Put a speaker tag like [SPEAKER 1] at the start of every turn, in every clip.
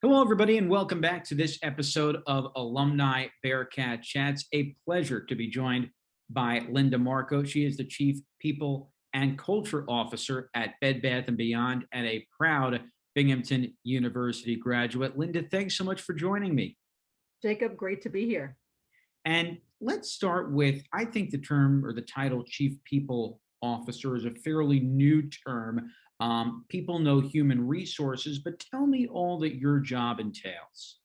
[SPEAKER 1] Hello, everybody, and welcome back to this episode of Alumni Bearcat Chats. A pleasure to be joined by Lynda Markoe. She is the Chief People and Culture Officer at Bed Bath & Beyond and a proud Binghamton University graduate. Lynda, thanks so much for joining me.
[SPEAKER 2] Jacob, great to be here.
[SPEAKER 1] And let's start with, I think the term or the title Chief People Officer is a fairly new term. People know human resources, but tell me all that your job entails.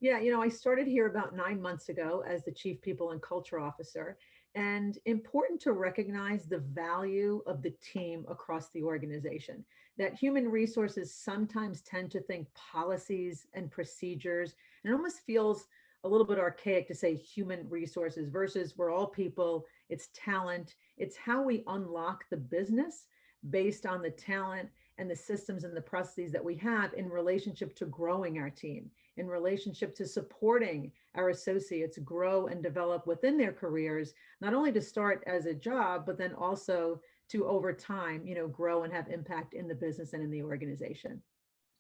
[SPEAKER 2] Yeah, I started here about 9 months ago as the Chief People and Culture Officer, and important to recognize the value of the team across the organization. That human resources sometimes tend to think policies and procedures, and it almost feels a little bit archaic to say human resources versus we're all people, it's talent, it's how we unlock the business based on the talent and the systems and the processes that we have in relationship to growing our team, in relationship to supporting our associates grow and develop within their careers, not only to start as a job, but then also to over time, grow and have impact in the business and in the organization.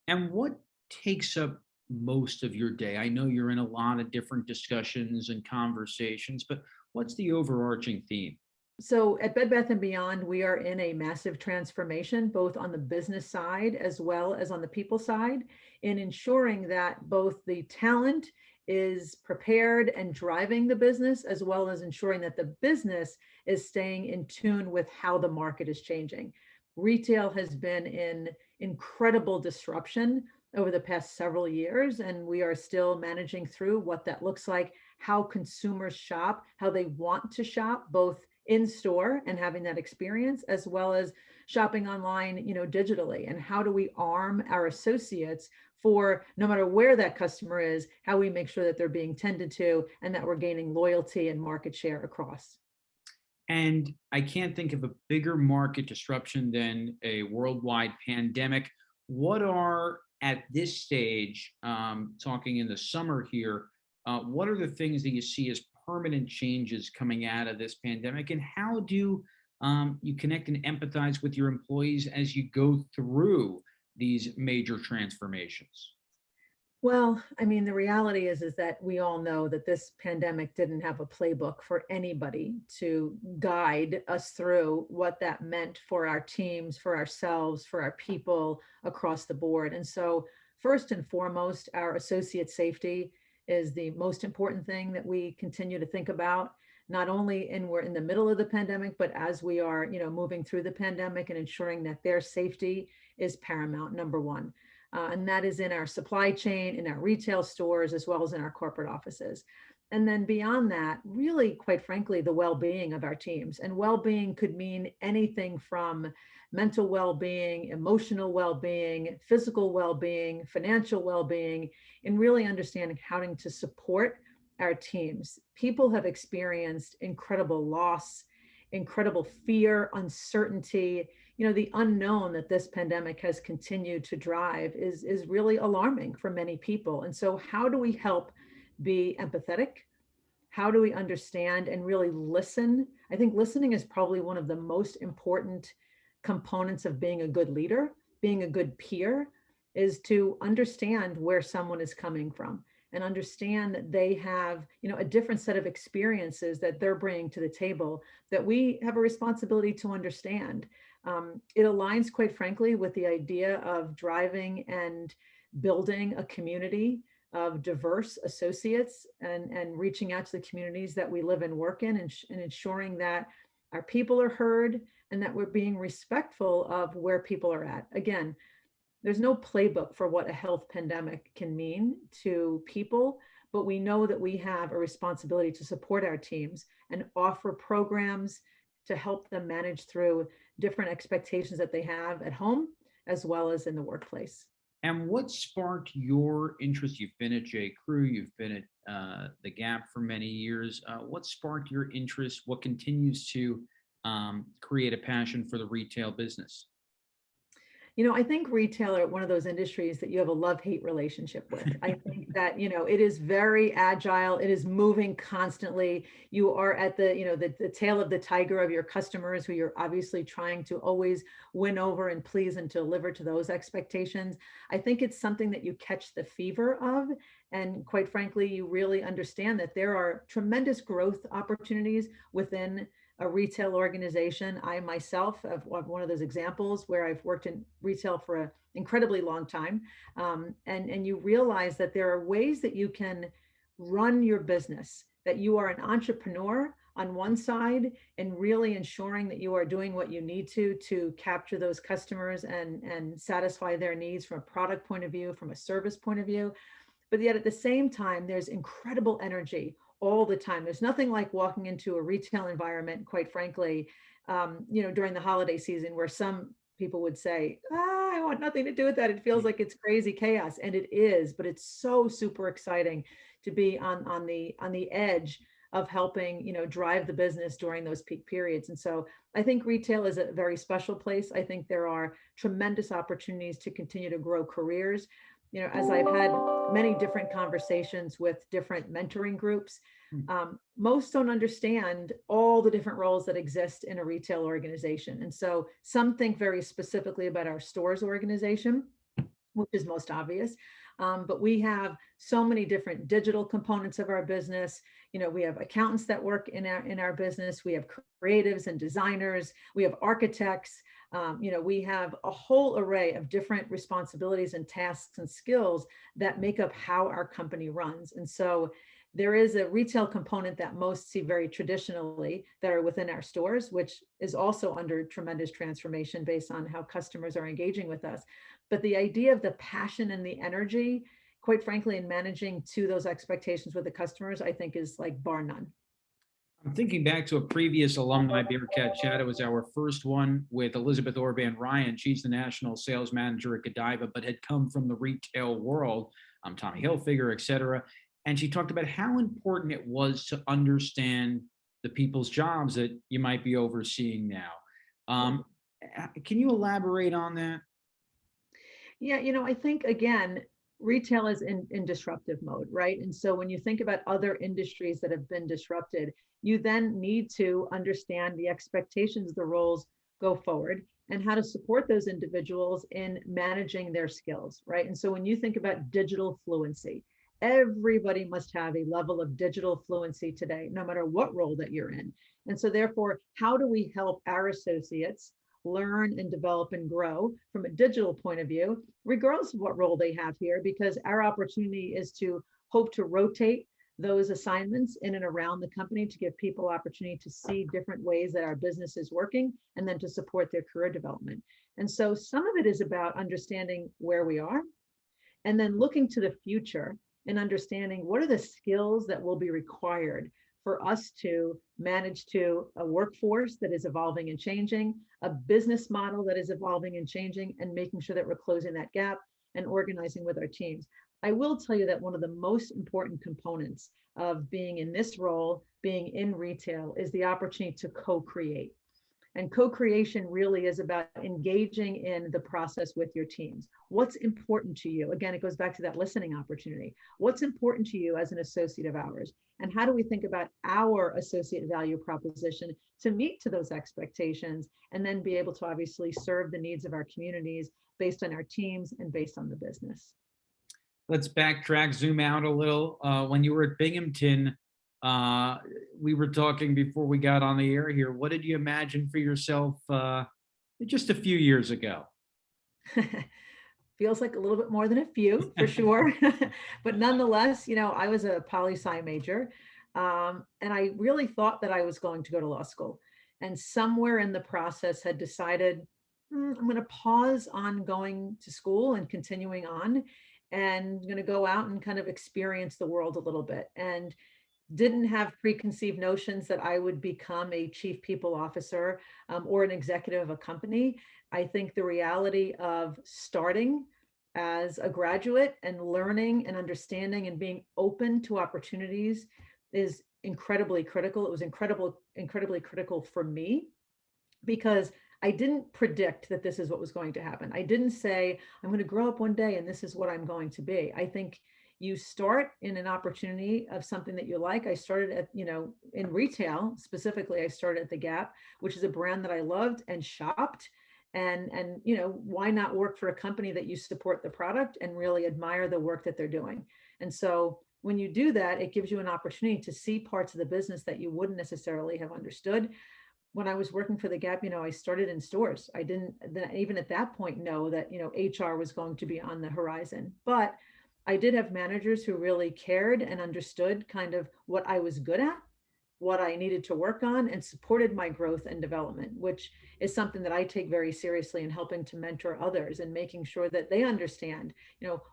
[SPEAKER 1] And what takes up most of your day? I know you're in a lot of different discussions and conversations, but what's the overarching theme?
[SPEAKER 2] So at Bed Bath & Beyond, we are in a massive transformation, both on the business side as well as on the people side, in ensuring that both the talent is prepared and driving the business, as well as ensuring that the business is staying in tune with how the market is changing. Retail has been in incredible disruption over the past several years, and we are still managing through what that looks like, how consumers shop, how they want to shop, both in store and having that experience, as well as shopping online, digitally. And how do we arm our associates for no matter where that customer is, how we make sure that they're being tended to and that we're gaining loyalty and market share across.
[SPEAKER 1] And I can't think of a bigger market disruption than a worldwide pandemic. What are, at this stage, talking in the summer here, what are the things that you see as permanent changes coming out of this pandemic, and how do you connect and empathize with your employees as you go through these major transformations?
[SPEAKER 2] Well, the reality is that we all know that this pandemic didn't have a playbook for anybody to guide us through what that meant for our teams, for ourselves, for our people across the board. And so, first and foremost, our associate safety is the most important thing that we continue to think about, not only we're in the middle of the pandemic, but as we are, moving through the pandemic and ensuring that their safety is paramount, number one. And that is in our supply chain, in our retail stores, as well as in our corporate offices. And then beyond that, really, quite frankly, the well-being of our teams. And well-being could mean anything from mental well-being, emotional well-being, physical well-being, financial well-being, and really understanding how to support our teams. People have experienced incredible loss, incredible fear, uncertainty. The unknown that this pandemic has continued to drive is really alarming for many people. And so how do we help be empathetic? How do we understand and really listen? I think listening is probably one of the most important components of being a good leader, being a good peer, is to understand where someone is coming from and understand that they have, a different set of experiences that they're bringing to the table that we have a responsibility to understand. It aligns, quite frankly, with the idea of driving and building a community of diverse associates and reaching out to the communities that we live and work in, and ensuring that our people are heard and that we're being respectful of where people are at. Again, there's no playbook for what a health pandemic can mean to people, but we know that we have a responsibility to support our teams and offer programs to help them manage through different expectations that they have at home as well as in the workplace.
[SPEAKER 1] And what sparked your interest? You've been at J. Crew, you've been at The Gap for many years. What sparked your interest? What continues to create a passion for the retail business?
[SPEAKER 2] I think retail are one of those industries that you have a love-hate relationship with. I think that, it is very agile. It is moving constantly. You are at the tail of the tiger of your customers who you're obviously trying to always win over and please and deliver to those expectations. I think it's something that you catch the fever of. And quite frankly, you really understand that there are tremendous growth opportunities within a retail organization. I myself have one of those examples where I've worked in retail for an incredibly long time. And you realize that there are ways that you can run your business, that you are an entrepreneur on one side and really ensuring that you are doing what you need to capture those customers and satisfy their needs from a product point of view, from a service point of view. But yet at the same time, there's incredible energy all the time. There's nothing like walking into a retail environment, quite frankly, during the holiday season where some people would say, I want nothing to do with that. It feels like it's crazy chaos. And it is, but it's so super exciting to be on the edge of helping, drive the business during those peak periods. And so I think retail is a very special place. I think there are tremendous opportunities to continue to grow careers. As I've had many different conversations with different mentoring groups, most don't understand all the different roles that exist in a retail organization. And so some think very specifically about our stores organization, which is most obvious. But we have so many different digital components of our business. We have accountants that work in our business. We have creatives and designers. We have architects. We have a whole array of different responsibilities and tasks and skills that make up how our company runs. And so there is a retail component that most see very traditionally that are within our stores, which is also under tremendous transformation based on how customers are engaging with us. But the idea of the passion and the energy, quite frankly, in managing to those expectations with the customers, I think is like bar none.
[SPEAKER 1] I'm thinking back to a previous Alumni Bearcat Chat. It was our first one with Elizabeth Orban Ryan. She's the national sales manager at Godiva, but had come from the retail world, Tommy Hilfiger, et cetera. And she talked about how important it was to understand the people's jobs that you might be overseeing now. Can you elaborate on that?
[SPEAKER 2] Yeah, I think again, retail is in disruptive mode, right? And so when you think about other industries that have been disrupted, you then need to understand the expectations, the roles go forward, and how to support those individuals in managing their skills, right? And so when you think about digital fluency, everybody must have a level of digital fluency today, no matter what role that you're in. And so therefore, how do we help our associates learn and develop and grow from a digital point of view, regardless of what role they have here, because our opportunity is to hope to rotate those assignments in and around the company to give people opportunity to see different ways that our business is working and then to support their career development. And so some of it is about understanding where we are and then looking to the future and understanding what are the skills that will be required for us to manage to a workforce that is evolving and changing, a business model that is evolving and changing, and making sure that we're closing that gap and organizing with our teams. I will tell you that one of the most important components of being in this role, being in retail, is the opportunity to co-create. And co-creation really is about engaging in the process with your teams. What's important to you? Again, it goes back to that listening opportunity. What's important to you as an associate of ours? And how do we think about our associate value proposition to meet to those expectations and then be able to obviously serve the needs of our communities based on our teams and based on the business?
[SPEAKER 1] Let's backtrack, zoom out a little. When you were at Binghamton, we were talking before we got on the air here. What did you imagine for yourself just a few years ago?
[SPEAKER 2] Feels like a little bit more than a few for sure. But nonetheless, I was a poli-sci major. And I really thought that I was going to go to law school. And somewhere in the process had decided, I'm going to pause on going to school and continuing on, and I'm going to go out and kind of experience the world a little bit. And didn't have preconceived notions that I would become a chief people officer or an executive of a company. I think the reality of starting as a graduate and learning and understanding and being open to opportunities is incredibly critical. It was incredibly critical for me because I didn't predict that this is what was going to happen. I didn't say, I'm going to grow up one day and this is what I'm going to be. I think you start in an opportunity of something that you like. I started at, in retail specifically, I started at the Gap, which is a brand that I loved and shopped. And why not work for a company that you support the product and really admire the work that they're doing? And so when you do that, it gives you an opportunity to see parts of the business that you wouldn't necessarily have understood. When I was working for the Gap, I started in stores. I didn't even at that point know that, HR was going to be on the horizon. But I did have managers who really cared and understood kind of what I was good at, what I needed to work on, and supported my growth and development, which is something that I take very seriously in helping to mentor others and making sure that they understand,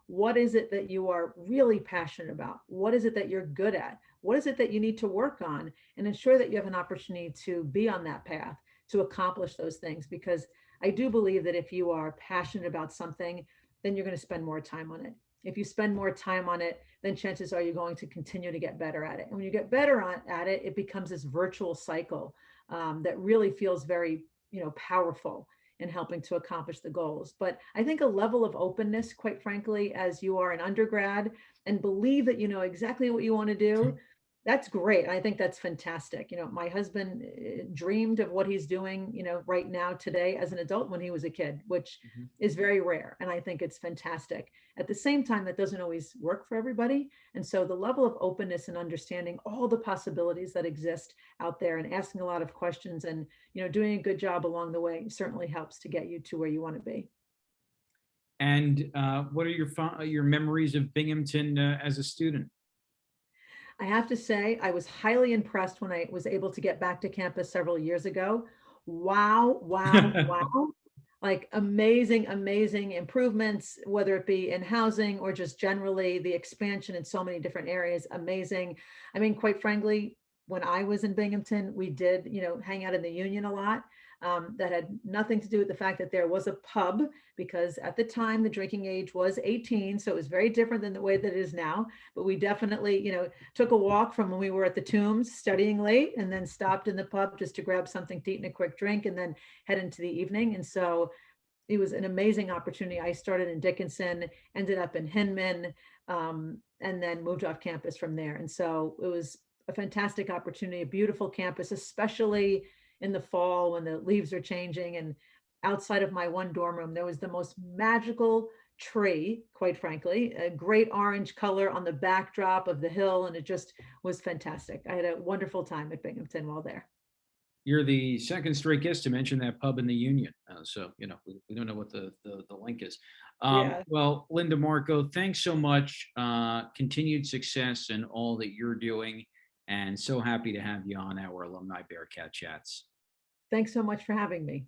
[SPEAKER 2] what is it that you are really passionate about? What is it that you're good at? What is it that you need to work on? And ensure that you have an opportunity to be on that path to accomplish those things. Because I do believe that if you are passionate about something, then you're going to spend more time on it. If you spend more time on it, then chances are you're going to continue to get better at it. And when you get better at it, it becomes this virtual cycle that really feels very, powerful in helping to accomplish the goals. But I think a level of openness, quite frankly, as you are an undergrad and believe that you know exactly what you want to do, that's great. I think that's fantastic. My husband dreamed of what he's doing, right now today as an adult when he was a kid, which
[SPEAKER 1] Mhm.
[SPEAKER 2] is very rare. And I think it's fantastic. At the same time, that doesn't always work for everybody. And so the level of openness and understanding all the possibilities that exist out there and asking a lot of questions and, doing a good job along the way certainly helps to get you to where you want to be.
[SPEAKER 1] And what are your memories of Binghamton as a student?
[SPEAKER 2] I have to say, I was highly impressed when I was able to get back to campus several years ago. Wow, wow, wow. Like amazing, amazing improvements, whether it be in housing or just generally the expansion in so many different areas. Amazing. I mean, quite frankly, when I was in Binghamton, we did, hang out in the Union a lot. That had nothing to do with the fact that there was a pub, because at the time the drinking age was 18. So it was very different than the way that it is now. But we definitely, took a walk from when we were at the Tombs studying late and then stopped in the pub just to grab something to eat and a quick drink and then head into the evening. And so it was an amazing opportunity. I started in Dickinson, ended up in Hinman, and then moved off campus from there. And so it was a fantastic opportunity, a beautiful campus, especially in the fall when the leaves are changing. And outside of my one dorm room, there was the most magical tree, quite frankly, a great orange color on the backdrop of the hill. And it just was fantastic. I had a wonderful time at Binghamton while there.
[SPEAKER 1] You're the second straight guest to mention that pub in the Union. So, we don't know what the link is.
[SPEAKER 2] Yeah.
[SPEAKER 1] Well, Lynda Markoe, thanks so much. Continued success in all that you're doing. And so happy to have you on our Alumni Bearcat Chats.
[SPEAKER 2] Thanks so much for having me.